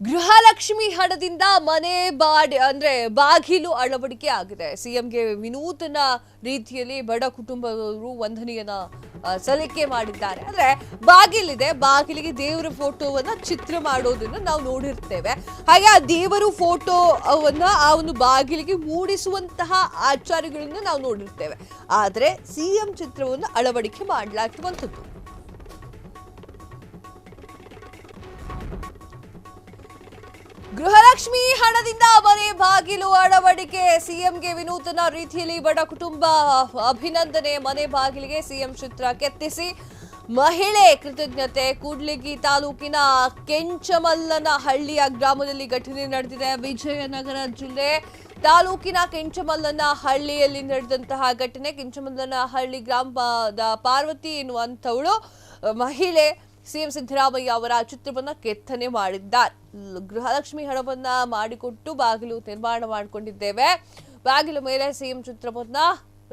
ಗೃಹಲಕ್ಷ್ಮಿ ಹಣದಿಂದ ಮನೆ ಬಾಗಿಲು ಅಳವಡಿಕೆ ಆಗಿದೆ. ಸಿಎಂಗೆ ವಿನೂತನ ರೀತಿಯಲ್ಲಿ ಬಡ ಕುಟುಂಬದವರು ವಂದನೆಯನ್ನ ಸಲ್ಲಿಕೆ ಮಾಡಿದ್ದಾರೆ. ಅಂದ್ರೆ ಬಾಗಿಲಿದೆ, ಬಾಗಿಲಿಗೆ ದೇವರ ಫೋಟೋವನ್ನ ಚಿತ್ರ ಮಾಡೋದನ್ನ ನಾವು ನೋಡಿರ್ತೇವೆ. ಹಾಗೆ ಆ ದೇವರು ಫೋಟೋವನ್ನ ಆ ಒಂದು ಬಾಗಿಲಿಗೆ ಮೂಡಿಸುವಂತಹ ಆಚಾರ್ಯಗಳನ್ನ ನಾವು ನೋಡಿರ್ತೇವೆ. ಆದ್ರೆ ಸಿಎಂ ಚಿತ್ರವನ್ನು ಅಳವಡಿಕೆ ಮಾಡಲಾಗಿರುವಂತದ್ದು. ಗೃಹಲಕ್ಷ್ಮಿ ಹಣದಿಂದ ಮನೆ ಬಾಗಿಲು ಅಳವಡಿಕೆ. ಸಿಎಂಗೆ ವಿನೂತನ ರೀತಿಯಲ್ಲಿ ಬಡ ಕುಟುಂಬ ಅಭಿನಂದನೆ. ಮನೆ ಬಾಗಿಲಿಗೆ ಸಿಎಂ ಚಿತ್ರ ಕೆತ್ತಿಸಿ ಮಹಿಳೆ ಕೃತಜ್ಞತೆ. ಕೂಡ್ಲಿಗಿ ತಾಲೂಕಿನ ಕೆಂಚಮಲ್ಲನಹಳ್ಳಿಯ ಗ್ರಾಮದಲ್ಲಿ ಘಟನೆ ನಡೆದಿದೆ. ವಿಜಯನಗರ ಜಿಲ್ಲೆ ತಾಲೂಕಿನ ಕೆಂಚಮಲ್ಲನಹಳ್ಳಿಯಲ್ಲಿ ನಡೆದಂತಹ ಘಟನೆ. ಕೆಂಚಮಲ್ಲನಹಳ್ಳಿ ಗ್ರಾಮದ ಪಾರ್ವತಿ ಎನ್ನುವಂಥವಳು ಮಹಿಳೆ ಸಿಎಂ ಸಿದ್ದರಾಮಯ್ಯ ಅವರ ಚಿತ್ರವನ್ನ ಕೆತ್ತನೆ ಮಾಡಿದ್ದಾರೆ. ಗೃಹಲಕ್ಷ್ಮಿ ಹಣವನ್ನ ಮಾಡಿಕೊಟ್ಟು ಬಾಗಿಲು ನಿರ್ಮಾಣ ಮಾಡಿಕೊಂಡಿದ್ದೇವೆ. ಬಾಗಿಲು ಮೇಲೆ ಸಿಎಂ ಚಿತ್ರವನ್ನ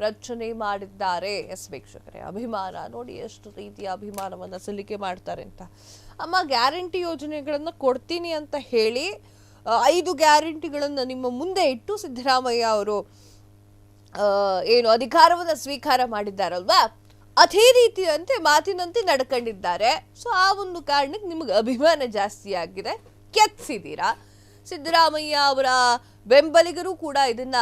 ರಚನೆ ಮಾಡಿದ್ದಾರೆ. ಎಸ್ ವೀಕ್ಷಕರೇ, ಅಭಿಮಾನ ನೋಡಿ ಎಷ್ಟು ರೀತಿಯ ಅಭಿಮಾನವನ್ನ ಸಲ್ಲಿಕೆ ಮಾಡ್ತಾರೆ ಅಂತ. ಅಮ್ಮ ಗ್ಯಾರಂಟಿ ಯೋಜನೆಗಳನ್ನ ಕೊಡ್ತೀನಿ ಅಂತ ಹೇಳಿ 5 ಗ್ಯಾರಂಟಿಗಳನ್ನ ನಿಮ್ಮ ಮುಂದೆ ಇಟ್ಟು ಸಿದ್ದರಾಮಯ್ಯ ಅವರು ಏನು ಅಧಿಕಾರವನ್ನ ಸ್ವೀಕಾರ ಮಾಡಿದ್ದಾರಲ್ವಾ, ಅದೇ ರೀತಿಯಂತೆ ಮಾತಿನಂತೆ ನಡ್ಕೊಂಡಿದ್ದಾರೆ. ಸೊ ಆ ಒಂದು ಕಾರಣಕ್ಕೆ ನಿಮಗೆ ಅಭಿಮಾನ ಜಾಸ್ತಿ ಆಗಿದೆ, ಕೆತ್ತಿಸಿದ್ದೀರಾ. ಸಿದ್ದರಾಮಯ್ಯ ಅವರ ಬೆಂಬಲಿಗರು ಕೂಡ ಇದನ್ನ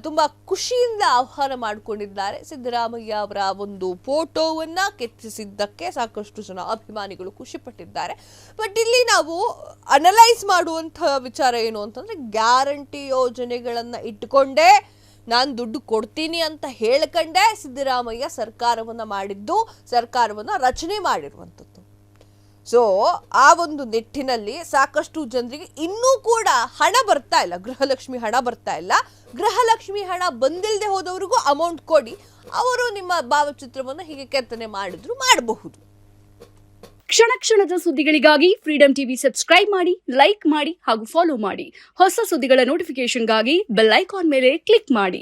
ತುಂಬಾ ಖುಷಿಯಿಂದ ಆಹ್ವಾನ ಮಾಡಿಕೊಂಡಿದ್ದಾರೆ. ಸಿದ್ದರಾಮಯ್ಯ ಅವರ ಒಂದು ಫೋಟೋವನ್ನ ಕೆತ್ತಿಸಿದ್ದಕ್ಕೆ ಸಾಕಷ್ಟು ಜನ ಅಭಿಮಾನಿಗಳು ಖುಷಿ ಪಟ್ಟಿದ್ದಾರೆ. ಬಟ್ ಇಲ್ಲಿ ನಾವು ಅನಲೈಸ್ ಮಾಡುವಂತಹ ವಿಚಾರ ಏನು ಅಂತಂದ್ರೆ, ಗ್ಯಾರಂಟಿ ಯೋಜನೆಗಳನ್ನ ಇಟ್ಟುಕೊಂಡೇ ನಾನು ದುಡ್ಡು ಕೊಡ್ತೀನಿ ಅಂತ ಹೇಳ್ಕಂಡೆ ಸಿದ್ದರಾಮಯ್ಯ ಸರ್ಕಾರವನ್ನ ಮಾಡಿದ್ದು, ಸರ್ಕಾರವನ್ನ ರಚನೆ ಮಾಡಿರುವಂಥದ್ದು. ಸೊ ಆ ಒಂದು ನಿಟ್ಟಿನಲ್ಲಿ ಸಾಕಷ್ಟು ಜನರಿಗೆ ಇನ್ನೂ ಕೂಡ ಹಣ ಬರ್ತಾ ಇಲ್ಲ, ಗೃಹಲಕ್ಷ್ಮಿ ಹಣ ಬರ್ತಾ ಇಲ್ಲ. ಗೃಹಲಕ್ಷ್ಮಿ ಹಣ ಬಂದಿಲ್ಲದೆ ಹೋದವ್ರಿಗೂ ಅಮೌಂಟ್ ಕೊಡಿ, ಅವರು ನಿಮ್ಮ ಭಾವಚಿತ್ರವನ್ನು ಹೀಗೆ ಕೆತ್ತನೆ ಮಾಡಿದ್ರು ಮಾಡಬಹುದು. ಕ್ಷಣ ಕ್ಷಣದ ಸುದ್ದಿಗಳಿಗಾಗಿ ಫ್ರೀಡಂ ಟಿವಿ ಸಬ್ಸ್ಕ್ರೈಬ್ ಮಾಡಿ, ಲೈಕ್ ಮಾಡಿ ಹಾಗೂ ಫಾಲೋ ಮಾಡಿ. ಹೊಸ ಸುದ್ದಿಗಳ ನೋಟಿಫಿಕೇಶನ್ಗಾಗಿ ಬೆಲ್ ಐಕಾನ್ ಮೇಲೆ ಕ್ಲಿಕ್ ಮಾಡಿ.